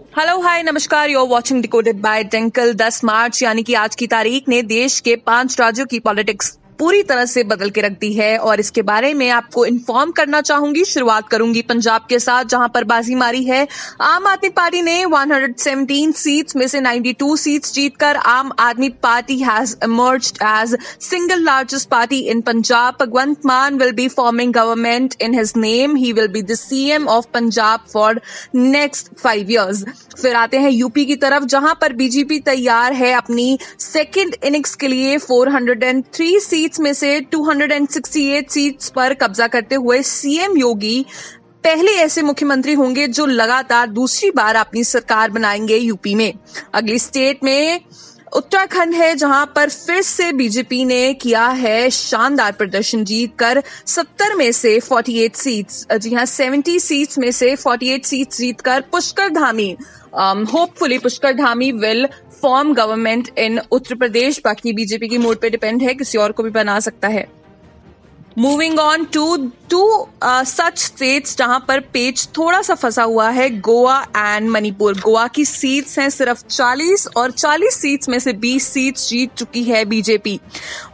Hello hi नमस्कार, you are watching decoded by Tinkle. 10 March यानी कि आज की तारीख ने देश के 5 राज्यों की पॉलिटिक्स पूरी तरह से बदल के रख दी है और इसके बारे में आपको इन्फॉर्म करना चाहूंगी। शुरुआत करूंगी पंजाब के साथ, जहां पर बाजी मारी है आम आदमी पार्टी ने 117 सीट्स में से 92 सीट्स जीतकर आम Aadmi Party has emerged as single largest party in Punjab. Bhagwant Mann will be forming government in his name. He will be the CM of Punjab for next 5 years. फिर आते हैं UP की तरफ, जहां पर बीजेपी तैयार है अपनी सेकेंड इनिंग्स के लिए 403 सीट्स में से 268 सीट्स पर कब्जा करते हुए सीएम योगी पहले ऐसे मुख्यमंत्री होंगे जो लगातार दूसरी बार अपनी सरकार बनाएंगे यूपी में। अगली स्टेट में उत्तराखंड है, जहां पर फिर से बीजेपी ने किया है शानदार प्रदर्शन, जीतकर 70 में से 48 सीट्स, जी हां 70 सीट्स में से 48 सीट्स जीतकर Pushkar Dhami hopefully Pushkar Dhami will form government in Uttar Pradesh. बाकी बीजेपी की मूड पे डिपेंड है, किसी और को भी बना सकता है। Moving on to such states जहां पर पेच थोड़ा सा फंसा हुआ है, गोवा एंड मणिपुर। गोवा की सीट्स हैं सिर्फ 40 और 40 सीट्स में से 20 सीट्स जीत चुकी है बीजेपी।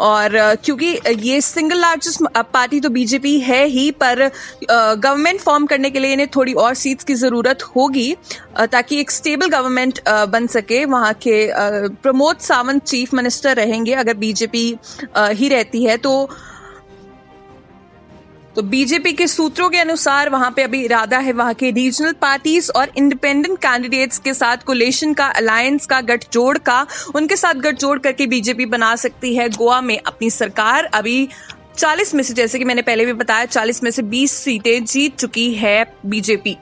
और क्योंकि ये सिंगल लार्जेस्ट पार्टी तो बीजेपी है ही, पर गवर्नमेंट फॉर्म करने के लिए इन्हें थोड़ी और सीट्स की जरूरत होगी ताकि एक स्टेबल गवर्नमेंट बन सके। वहां के प्रमोद सावंत चीफ मिनिस्टर रहेंगे अगर बीजेपी ही रहती है तो बीजेपी के सूत्रों के अनुसार वहां पे अभी इरादा है वहां के रीजनल पार्टीज और इंडिपेंडेंट कैंडिडेट्स के साथ कोलेशन का, अलायंस का, गठजोड़ का, उनके साथ गठजोड़ करके बीजेपी बना सकती है गोवा में अपनी सरकार। अभी 40 में से, जैसे कि मैंने पहले भी बताया, 40 में से 20 सीटें जीत चुकी है बीजेपी।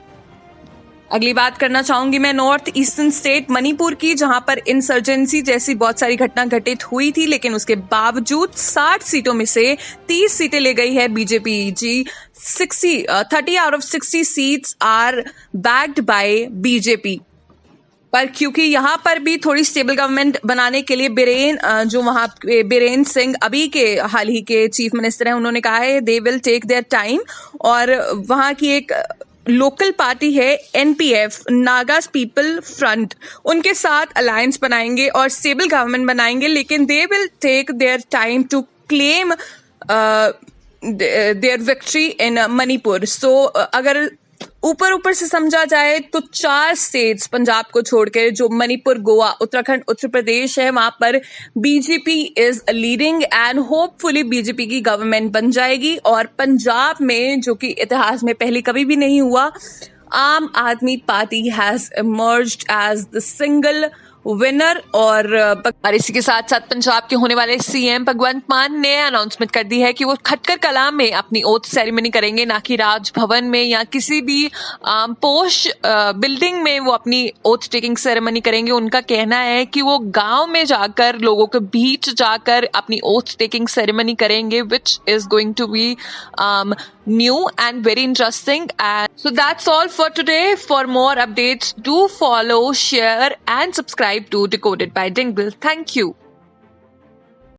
अगली बात करना चाहूंगी मैं नॉर्थ ईस्टर्न स्टेट मणिपुर की, जहां पर इंसर्जेंसी जैसी बहुत सारी घटना घटित हुई थी, लेकिन उसके बावजूद 60 सीटों में से 30 सीटें ले गई है BJP ji. 30 out of 60 seats are backed by BJP. पर क्योंकि यहाँ पर भी थोड़ी स्टेबल गवर्नमेंट बनाने के लिए बीरेन सिंह अभी के हाल ही के चीफ मिनिस्टर हैं, उन्होंने कहा है they will take their time. और वहाँ की एक लोकल पार्टी है एनपीएफ, नागास पीपल फ्रंट, उनके साथ अलायंस बनाएंगे और स्टेबल गवर्नमेंट बनाएंगे, लेकिन they will take their time to claim their victory in Manipur. So अगर ऊपर से समझा जाए तो 4 स्टेट्स पंजाब को छोड़कर, जो मणिपुर, गोवा, उत्तराखंड, उत्तर प्रदेश है, वहां पर BJP is leading and hopefully BJP की गवर्नमेंट बन जाएगी। और पंजाब में, जो कि इतिहास में पहले कभी भी नहीं हुआ, Aam Aadmi Party has emerged as the single winner. और इसी के साथ साथ पंजाब के होने वाले सीएम भगवंत मान ने अनाउंसमेंट कर दी है कि वो खटकर कलां में अपनी ओथ सेरेमनी करेंगे, ना कि राजभवन में या किसी भी पोश बिल्डिंग में वो अपनी ओथ टेकिंग सेरेमनी करेंगे। उनका कहना है कि वो गांव में जाकर, लोगों के बीच जाकर अपनी ओथ टेकिंग सेरेमनी करेंगे, which is going to be new and very interesting. And so that's all for today. For more updates, do follow, share and subscribe to Decoded by Dingle. Thank you.